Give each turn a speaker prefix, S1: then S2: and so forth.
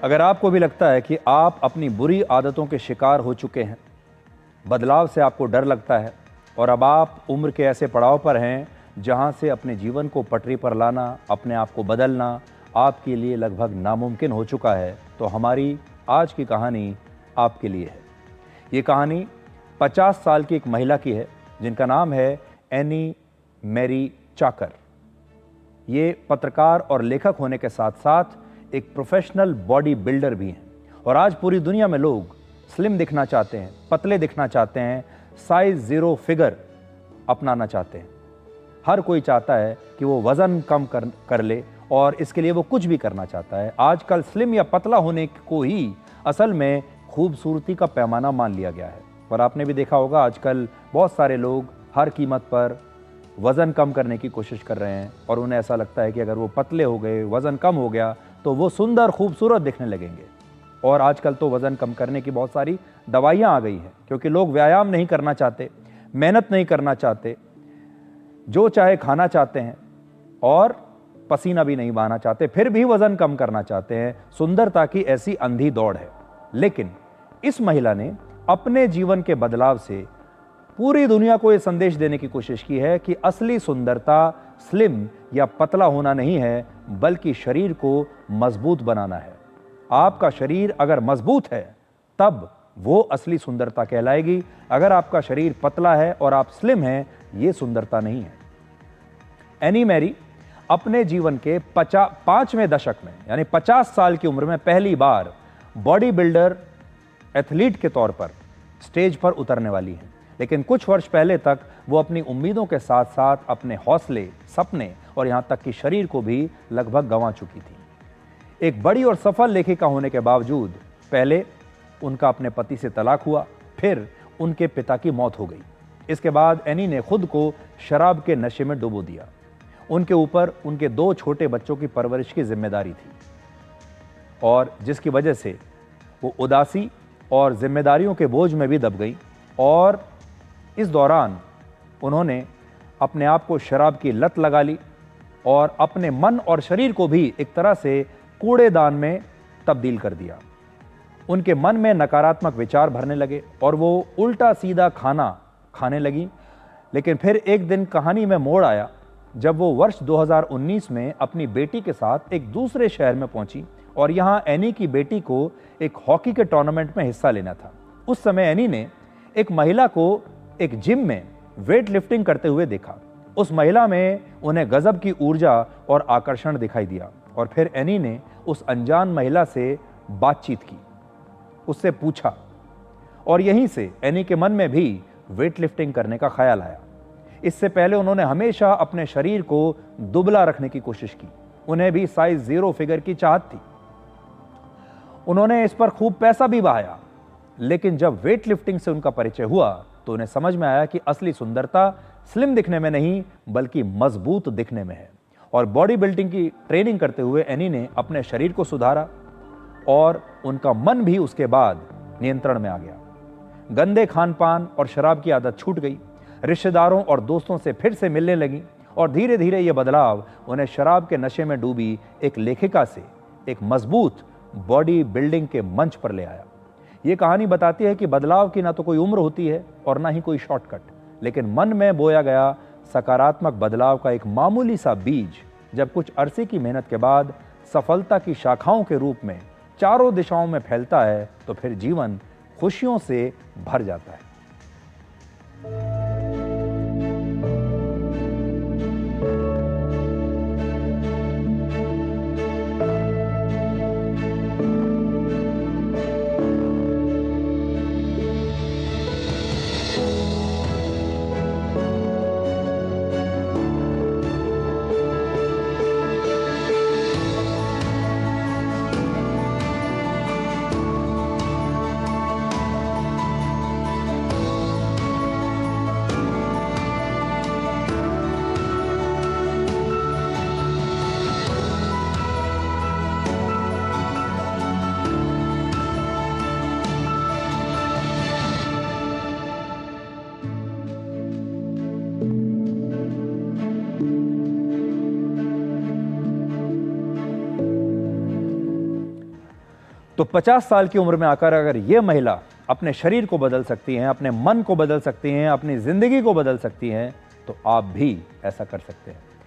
S1: अगर आपको भी लगता है कि आप अपनी बुरी आदतों के शिकार हो चुके हैं, बदलाव से आपको डर लगता है और अब आप उम्र के ऐसे पड़ाव पर हैं जहां से अपने जीवन को पटरी पर लाना, अपने आप को बदलना आपके लिए लगभग नामुमकिन हो चुका है, तो हमारी आज की कहानी आपके लिए है। ये कहानी 50 साल की एक महिला की है जिनका नाम है एनी मैरी चाकर। ये पत्रकार और लेखक होने के साथ साथ एक प्रोफेशनल बॉडी बिल्डर भी हैं और आज पूरी दुनिया में लोग स्लिम दिखना चाहते हैं, पतले दिखना चाहते हैं, साइज 0 फिगर अपनाना चाहते हैं। हर कोई चाहता है कि वो वजन कम कर ले और इसके लिए वो कुछ भी करना चाहता है। आजकल स्लिम या पतला होने को ही असल में खूबसूरती का पैमाना मान लिया गया है। और आपने भी देखा होगा आजकल बहुत सारे लोग हर कीमत पर वज़न कम करने की कोशिश कर रहे हैं और उन्हें ऐसा लगता है कि अगर वो पतले हो गए, वज़न कम हो गया तो वो सुंदर खूबसूरत दिखने लगेंगे। और आजकल तो वज़न कम करने की बहुत सारी दवाइयाँ आ गई हैं क्योंकि लोग व्यायाम नहीं करना चाहते, मेहनत नहीं करना चाहते, जो चाहे खाना चाहते हैं और पसीना भी नहीं बहाना चाहते, फिर भी वज़न कम करना चाहते हैं। सुंदरता की ऐसी अंधी दौड़ है। लेकिन इस महिला ने अपने जीवन के बदलाव से पूरी दुनिया को यह संदेश देने की कोशिश की है कि असली सुंदरता स्लिम या पतला होना नहीं है, बल्कि शरीर को मजबूत बनाना है। आपका शरीर अगर मजबूत है तब वो असली सुंदरता कहलाएगी। अगर आपका शरीर पतला है और आप स्लिम हैं, ये सुंदरता नहीं है। एनी मैरी अपने जीवन के 5वें दशक में यानी 50 साल की उम्र में पहली बार बॉडी बिल्डर एथलीट के तौर पर स्टेज पर उतरने वाली हैं। लेकिन कुछ वर्ष पहले तक वो अपनी उम्मीदों के साथ साथ अपने हौसले, सपने और यहां तक कि शरीर को भी लगभग गंवा चुकी थी। एक बड़ी और सफल लेखिका होने के बावजूद पहले उनका अपने पति से तलाक हुआ, फिर उनके पिता की मौत हो गई। इसके बाद एनी ने खुद को शराब के नशे में डुबो दिया। उनके ऊपर उनके 2 छोटे बच्चों की परवरिश की जिम्मेदारी थी और जिसकी वजह से वो उदासी और जिम्मेदारियों के बोझ में भी दब गई। और इस दौरान उन्होंने अपने आप को शराब की लत लगा ली और अपने मन और शरीर को भी एक तरह से कूड़ेदान में तब्दील कर दिया। उनके मन में नकारात्मक विचार भरने लगे और वो उल्टा सीधा खाना खाने लगी। लेकिन फिर एक दिन कहानी में मोड़ आया जब वो वर्ष 2019 में अपनी बेटी के साथ एक दूसरे शहर में पहुंची और यहाँ एनी की बेटी को एक हॉकी के टूर्नामेंट में हिस्सा लेना था। उस समय एनी ने एक महिला को एक जिम में वेट लिफ्टिंग करते हुए देखा। उस महिला में उन्हें गजब की ऊर्जा और आकर्षण दिखाई दिया और फिर एनी ने उस अनजान महिला से बातचीत की, उससे पूछा और यहीं से एनी के मन में भी वेट लिफ्टिंग करने का ख्याल आया। इससे पहले उन्होंने हमेशा अपने शरीर को दुबला रखने की कोशिश की। उन्हें भी साइज 0 फिगर की चाहत थी। उन्होंने इस पर खूब पैसा भी बहाया। लेकिन जब वेट लिफ्टिंग से उनका परिचय हुआ तो उन्हें समझ में आया कि असली सुंदरता स्लिम दिखने में नहीं बल्कि मजबूत दिखने में है। और बॉडी बिल्डिंग की ट्रेनिंग करते हुए एनी ने अपने शरीर को सुधारा और उनका मन भी उसके बाद नियंत्रण में आ गया। गंदे खान पान और शराब की आदत छूट गई। रिश्तेदारों और दोस्तों से फिर से मिलने लगी और धीरे धीरे यह बदलाव उन्हें शराब के नशे में डूबी एक लेखिका से एक मजबूत बॉडी बिल्डिंग के मंच पर ले आया। यह कहानी बताती है कि बदलाव की ना तो कोई उम्र होती है और ना ही कोई शॉर्टकट, लेकिन मन में बोया गया सकारात्मक बदलाव का एक मामूली सा बीज जब कुछ अरसे की मेहनत के बाद सफलता की शाखाओं के रूप में चारों दिशाओं में फैलता है तो फिर जीवन खुशियों से भर जाता है। तो 50 साल की उम्र में आकर अगर ये महिला अपने शरीर को बदल सकती हैं, अपने मन को बदल सकती हैं, अपनी जिंदगी को बदल सकती हैं, तो आप भी ऐसा कर सकते हैं।